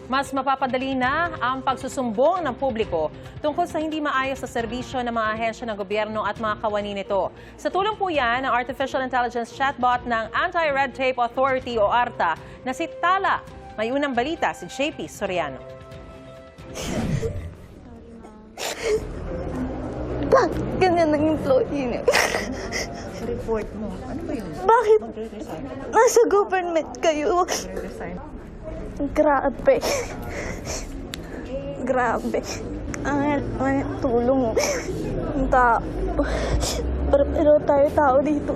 Mas mapapadali na ang pagsusumbong ng publiko tungkol sa hindi maayos sa serbisyo ng mga ahensya ng gobyerno at mga kawani nito. Sa tulong po yan ng Artificial Intelligence Chatbot ng Anti-Red Tape Authority o ARTA na si Tala. May unang balita si JP Soriano. Bakit ganyan ang employee niya? Report mo. Ano ba yun? Bakit Magre-resign. nasa government kayo? Magre-resign. Grabe. Grabe. Ang tulong mo. Ang tao. Pero tayo tao dito.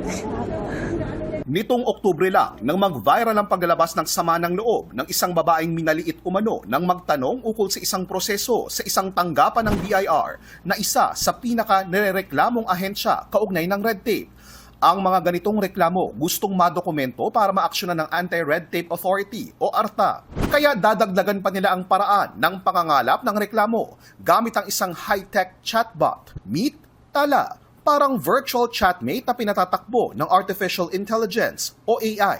Nitong Oktubre lang nang mag-viral ang paglalabas ng sama ng loob ng isang babaeng minaliit umano nang magtanong ukol sa isang proseso sa isang tanggapan ng BIR na isa sa pinaka-nirereklamong ahensya kaugnay ng red tape. Ang mga ganitong reklamo gustong madokumento para maaksyonan ng Anti-Red Tape Authority o ARTA. Kaya dadagdagan pa nila ang paraan ng pangangalap ng reklamo gamit ang isang high-tech chatbot, Meet Tala. Parang virtual chatmate na pinatatakbo ng Artificial Intelligence o AI.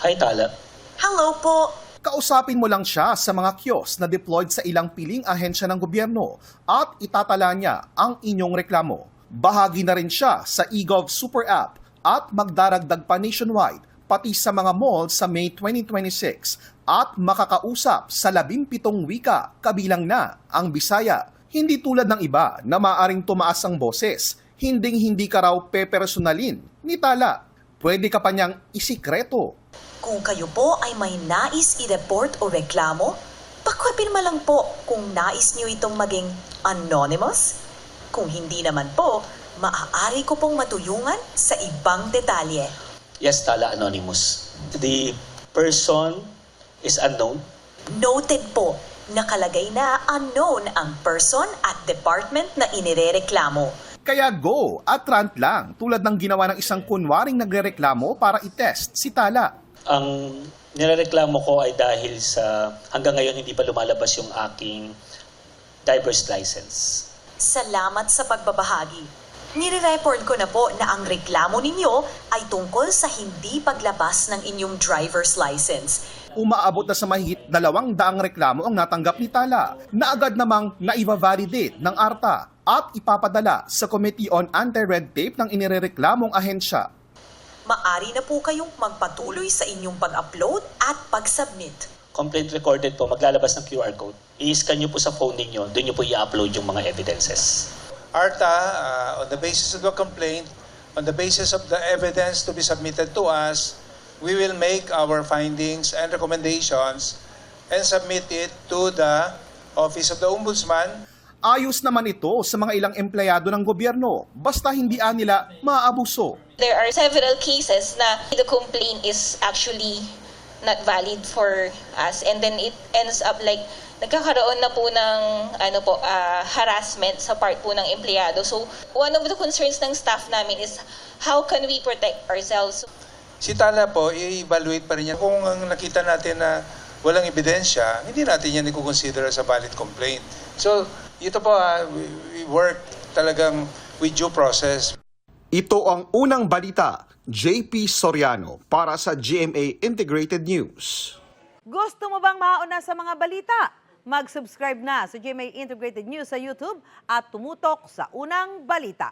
Hi, Tala. Hello po. Kausapin mo lang siya sa mga kiosk na deployed sa ilang piling ahensya ng gobyerno at itatala niya ang inyong reklamo. Bahagi na rin siya sa eGov Super App at magdaragdag pa nationwide pati sa mga mall sa May 2026 at makakausap sa 17 wika kabilang na ang Bisaya. Hindi tulad ng iba na maaring tumaas ang boses. Hinding-hindi ka raw pepersonalin ni Tala. Pwede ka pa niyang isikreto. Kung kayo po ay may nais i-report o reklamo, pakipirma lang po kung nais niyo itong maging anonymous. Kung hindi naman po, maaari ko pong matulungan sa ibang detalye. Yes, Tala, anonymous. The person is unknown. Noted po, nakalagay na unknown ang person at department na inirereklamo. Kaya go at rant lang tulad ng ginawa ng isang kunwaring nagrereklamo para i-test si Tala. Ang nirereklamo ko ay dahil sa hanggang ngayon hindi pa lumalabas yung aking driver's license. Salamat sa pagbabahagi. Nire-report ko na po na ang reklamo ninyo ay tungkol sa hindi paglabas ng inyong driver's license. Umaabot na sa mahigit 200 reklamo ang natanggap ni Tala na agad namang naiva-validate ng ARTA at ipapadala sa Committee on Anti-Red Tape ng inirereklamong ahensya. Maari na po kayong magpatuloy sa inyong pag-upload at pag-submit. Complaint recorded po, maglalabas ng QR code. I-scan nyo po sa phone ninyo, doon nyo po i-upload yung mga evidences. ARTA, on the basis of the complaint, on the basis of the evidence to be submitted to us, we will make our findings and recommendations and submit it to the Office of the Ombudsman. Ayos naman ito sa mga ilang empleyado ng gobyerno, basta hindi nila maaabuso. There are several cases na the complaint is actually not valid for us, and then it ends up like nagkakaroon na po ng harassment sa part po ng empleyado. So one of the concerns ng staff namin is how can we protect ourselves? Si Tala po, i-evaluate pa rin niya. Kung nakita natin na walang ebidensya, hindi natin yan i-consider as a valid complaint. So, ito po, we work talagang with due process. Ito ang unang balita, JP Soriano para sa GMA Integrated News. Gusto mo bang mauna sa mga balita? Mag-subscribe na sa GMA Integrated News sa YouTube at tumutok sa unang balita.